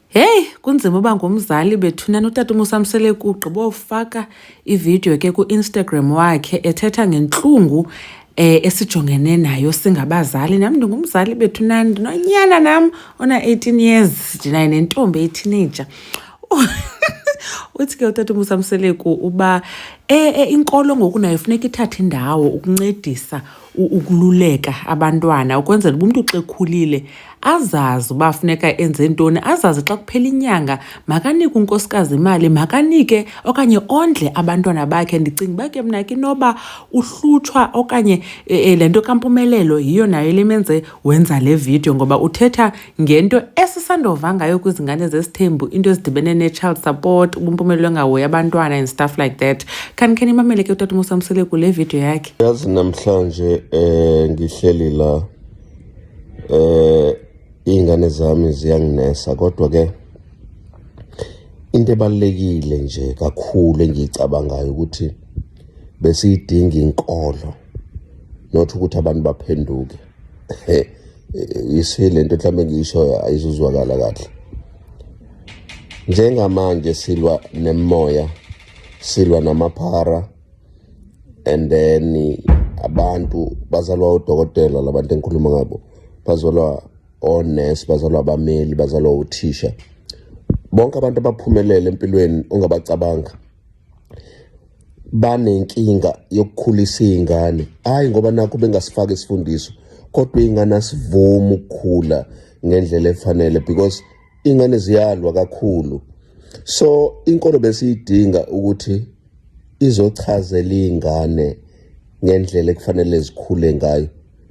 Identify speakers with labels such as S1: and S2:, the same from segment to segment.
S1: Hey, kunzima uba ngumzali bethunana utata uMusamsele kugqiba ufaka ividiyo ke ku-Instagram wakhe ethetha ngentlungu esijongene nayo singabazali. Nam ndingumzali bethunana, ndinonyana nam ona-18 years, ndinayo nentombi eyi-teenager. Uthi ke utata uMusamseleku uba inkolo ngoku nayo funeka ithathe indawo ukuncedisa ukululeka abantwana ukwenzela uba umntu xa ekhulile azazi uba funeka enze ntoni, azazi xa kuphela inyanga makanike unkosikazi imali, makanike okanye ondle abantwana bakhe. Ndicinga uba ke mna ke inoba uhlutshwa okanye le nto kaMpumelelo yiyo nayo le menze wenza le vidiyo, ngoba uthetha ngento esisandova ngayo kwizingane zesithembu, into ezidibene ne-child support, ubuMpumelelo engahoyi abantwana and stuff like that. Khe nimamele ke utata uMusamseleku le vidiyo yakhe.
S2: Yazi namhlanje ngihleli la iy'ngane zami ziyanginesa, kodwa ke into ebalulekile nje kakhulu engiyicabangayo ukuthi besiyidinga inkolo, not ukuthi abantu baphenduke. Isile nto mhlawumbe ngiyisho ayizuzwakala kahle. Njengamanje silwa nemoya, silwa namaphara, and then abantu bazalwa udokotela, labantu engikhuluma ngabo bazalwa onesi, bazalwa abameli, bazalwa uthisha. Bonke abantu abaphumelele empilweni ongabacabanga banenkinga yokukhulisa iy'ngane, hayi ngoba nakho bengasifaka isifundiso, kodwa iy'ngane asivumi ukukhula ngendlela efanele because iy'ngane ziyalwa kakhulu. So inkolo besiyidinga ukuthi izochazela iy'ngane ngendlela ekufanele zikhule ngayo,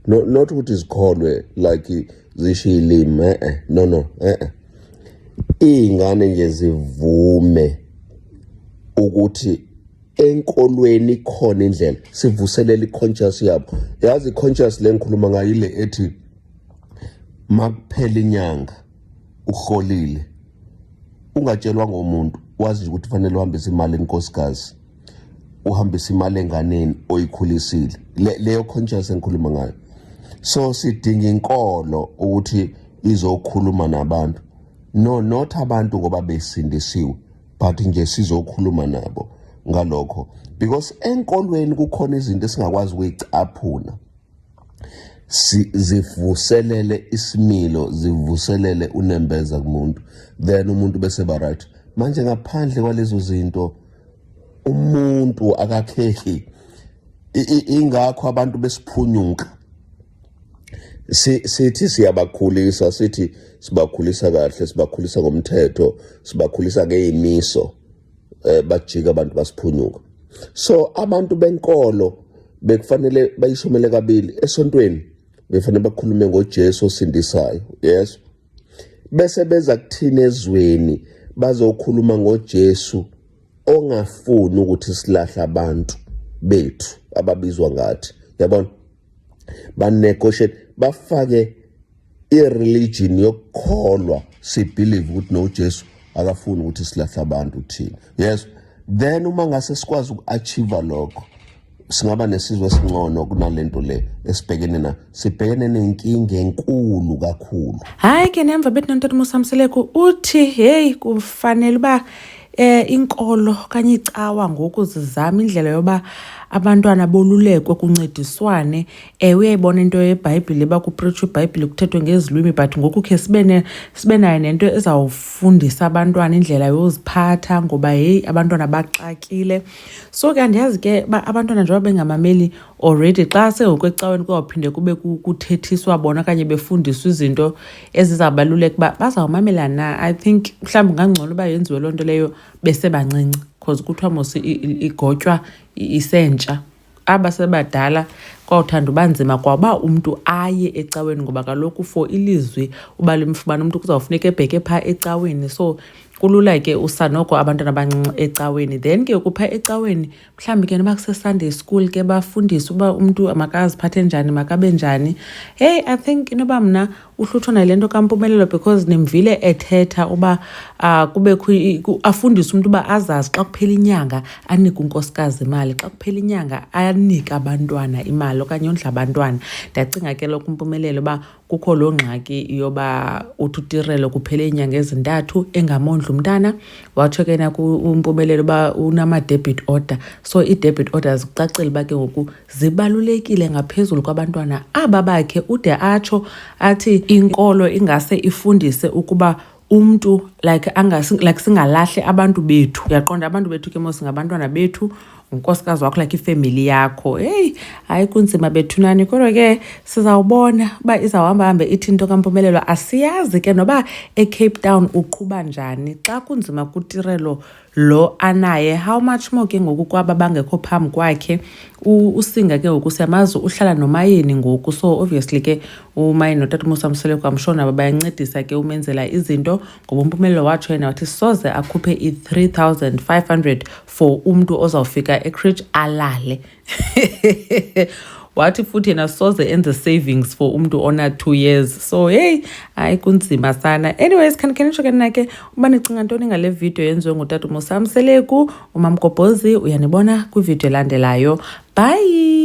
S2: not ukuthi zikholwe like zisho ilimi, no. Iy'ngane nje zivume ukuthi enkolweni ikhona indlela, sivuselela i-conscious yabo. Yazi i-conscious le ngikhuluma ngayo ile ethi makuphela inyanga uholile ungatshelwa ngomuntu, wazi ukuthi kufanele uhambise imali enkosikazi, uhambise imali enganeni oyikhulisile. Leyo conscious engikhuluma ngayo. So sidinga inkolo ukuthi izokhuluma nabantu, no not abantu ngoba besindisiwe, but nje sizokhuluma nabo ngalokho, because enkolweni kukhona izinto esingakwazi ukuyicaphuna. Zivuselele isimilo, zivuselele unembeza kumuntu, then umuntu bese ba right. Manje ngaphandle kwalezo zinto umuntu akakhehi. Ingakho abantu besiphunyuka sithi siyabakhulisa, sithi sibakhulisa kahle, sibakhulisa ngomthetho, sibakhulisa ngeyimiso, bajika abantu basiphunyuka. So abantu benkolo bekufanele bayishomele kabili esontweni, befanele bakhulume ngoJesu osindisayo, yes, bese beza kuthina ezweni bazokhuluma ngoJesu ongafuni ukuthi silahle abantu bethu ababizwa ngathi, yabona, banegotiate, bafake i-religion yokukholwa, sibelieve ukuthi noJesu akafuni ukuthi silahle abantu thina, yes. Then uma ngase sikwazi uku-achieve lokho, singaba nesizwe esingcono kunalento le esibhekene na, sibhekene nenkinga enkulu kakhulu.
S1: Hayi ke nemva bethi nantata uMusamseleku uthi hey kufanele uba inkolo kanye icawa ngoku zizama indlela yoba abantwana bolulekwe kuncediswane. Uyayibona into yeBhayibhile bakupritsha iBhayibhile kuthethwe ngezilwimi, but ngoku khe sibe nayo nento ezawufundisa abantwana indlela yoziphatha, ngoba hey abantwana baxakile. So ke andiyazi ke abantwana njengoba bengamameli already, xa sengokwecaweni kuyawuphinde kube kuthethiswa bona okanye befundiswa izinto ezizabaluleka uba bazawumamela na. I think mhlawumbi ngangcono uba yenziwe loo nto leyo besebancinci, because kuthiwa mos igotywa isentsha. Aba sebadala kwawuthanda uba nzima kwaba umntu aye ecaweni, ngoba kaloku for ilizwi uba limfumana umntu kuzawufuneka ebheke phaa ecaweni. So kulula ke usanoko abantwana abancinci ecaweni, then ke kupha ecaweni mhlawumbi ke noba kuse-Sunday school ke bafundiswe uba umntu makaziphathe njani, makabe njani. Hey, I think inoba mna uhlutshwa nale nto kaMpumelelo because nimvile ethetha uba kubekho afundise umntu uba azazi xa kuphela inyanga anike unkosikazi imali, xa kuphela inyanga anike abantwana imali okanye ondla abantwana. Ndacinga ke lo kuMpumelelo uba kukho loo ngxaki yoba uthi uTirelo kuphele iinyanga ezintathu engamondla umntana. Watsho ke uMpumelelo uba unama-debit order, so ii-debit orders kucacile uba ke ngoku zibalulekile ngaphezulu kwabantwana aba bakhe. Ude atsho athi inkolo ingase ifundise ukuba umntu like singalahli abantu bethu. Uyaqonda abantu bethu ke mos ngabantwana bethu, unkosikazi wakho like ifemily yakho. Hayi kunzima bethunani, kodwa ke sizawubona uba izawuhamba ithi into kaMpumelelo. Asiyazi ke noba eCape Town uqhuba njani xa kunzima kuTirelo lo anaye, how much more ke ngoku kwaba bangekho phambi kwakhe. Usinga ke ngoku siyamazi uhlala nomayeni ngoku, so obviously ke umayeni notata uMosamseleko I'm sure nabo bayancedisa ke umenzela izinto, ngoba uMpumelelo watsho yena wathi soze akhuphe i-3,500 for umntu ozawufika eCridge alale. Wathi futhi yena soze enze savings for umntu ona 2 years. So hayi kunzima sana. Anyways, khanitsho ke nake uba nicinga ntoni ngale video yenziwe ngutata uMosamseleko. uMamgobhozi uyanibona kwivideo elandelayo. Bye.